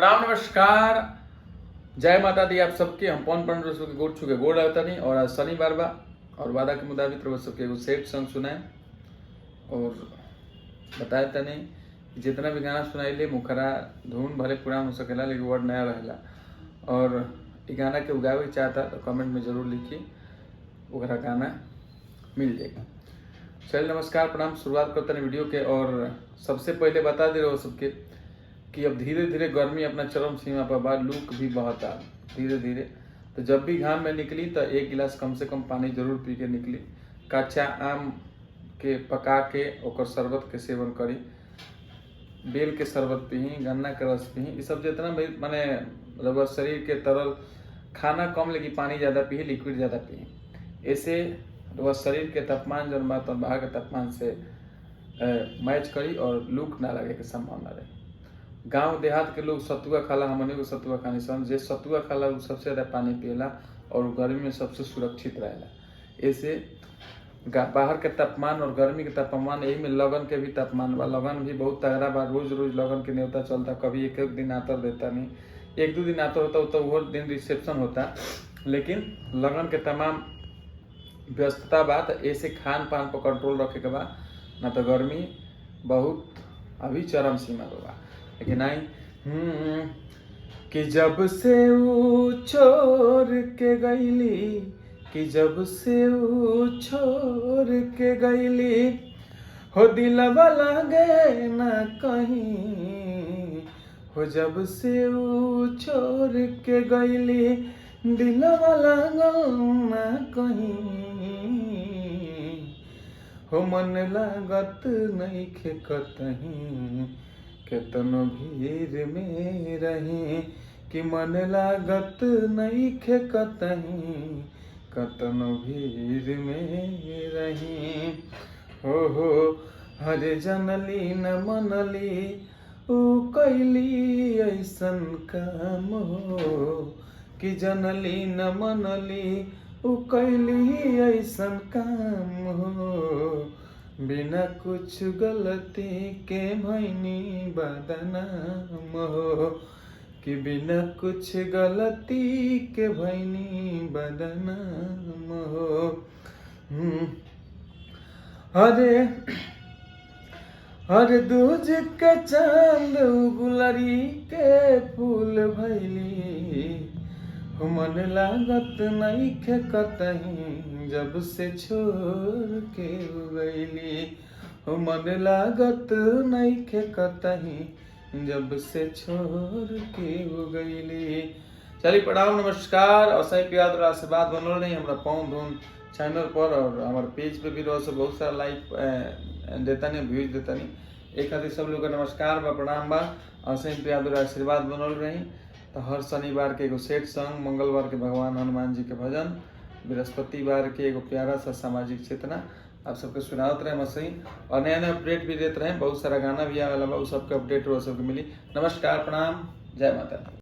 प्रणाम नमस्कार, जय माता दी। आप सबके हम पवन पंडित के गोड़ छू के गोड़ रहता नहीं। और आज शनिवार बा और वादा के मुताबिक रउआ सबके एगो सेट सॉन्ग सुनाए और बताए तनी जितना भी गाना सुनाइले मुखरा धुन भले पुरान हो सकेला लेकिन वर्ड नया रहेला। और इ गाना के उगावे के चाहता तो कमेंट में जरूर लिखिए, ओकरा गाना मिल जाएगा। चलिए नमस्कार प्रणाम, शुरुआत करते हैं वीडियो के। और सबसे पहले बता दे रहे हो सबके कि अब धीरे धीरे गर्मी अपना चरम सीमा पर बाद, लूक भी बहता धीरे धीरे। तो जब भी घाम में निकली तो एक गिलास कम से कम पानी जरूर पी के निकली। कच्चा आम के पका के ओकर शरबत के सेवन करी, बेल के शरबत पी, गन्ना के रस पी। ये सब जितना भी माने रउआ शरीर के तरल खाना कम लेकिन पानी ज़्यादा पी, लिक्विड ज़्यादा पी। ऐसे रउआ शरीर के तापमान जौन बा तो बाहर के तापमान से मैच करी और लूक ना लगे के संभावना रही। गांव देहात के लोग सतुआ खाला, हमने को सतुआ खानी सन। जे सतुआ खाला वो सबसे ज़्यादा पानी पिएला और गर्मी में सबसे सुरक्षित रहेला। ऐसे बाहर के तापमान और गर्मी के तापमान, यही में लगन के भी तापमान बा। लगन भी बहुत तगड़ा बा, रोज रोज लगन के न्योता चलता। कभी एक एक दिन आतर देता नहीं, एक दो दिन आतर होता तो वो दिन रिसेप्शन होता। लेकिन लगन के तमाम व्यस्तता बा, तो ऐसे खान पान पर कंट्रोल रखे के बा, ना तो गर्मी बहुत अभी चरम सीमा पर बा। लेकिन आई कि जब से वो छोड़ के गईली, कि जब से वो छोड़ के गईली, हो दिलवा लागे ना कहीं। हो जब से वो छोड़ के गईली, दिलवा लागे ना कहीं। हो मन लागत नहीं खे कतहीं, केतनो भीड़ में रही। कि मन लागत नहीं खे कतहीं, कतनो भीड़ में रही। हो हरे जनली न मनली ऊ कैली ऐसन काम हो। कि जनली न मनली ऊ कैली ऐसन काम हो। बिना कुछ गलती के भैनी बदनाम हो। कि बिना कुछ गलती के भैनी बदनाम हो। हरे दूज के चांद गुलरी के फूल भैली। मन लागत नहीं खे कतहीं, जब से छोड़ के गईली। मन लागत नहीं खे कतहीं, जब से छोड़ के गईली। चलिए प्रणाम नमस्कार और सही प्यार और आशीर्वाद बनल रही हमारा पवन धुन चैनल पर। और हमारे पेज पे भी रहो से बहुत सारा लाइक देता नहीं, व्यूज देता नहीं। एक खातिर सब लोग का नमस्कार बा, प्रणाम बा और सही प्यार और आशीर्वाद बनल रही। तो हर शनिवार के एगो सेट सॉन्ग, मंगलवार के भगवान हनुमान जी के भजन, बृहस्पतिवार के एगो प्यारा सा सामाजिक चेतना आप सबके सुनावत रहे मसई। और नया नया अपडेट भी देते रहे, बहुत सारा गाना भी आवेला बा, सबके अपडेट वो सबके मिली। नमस्कार प्रणाम, जय माता।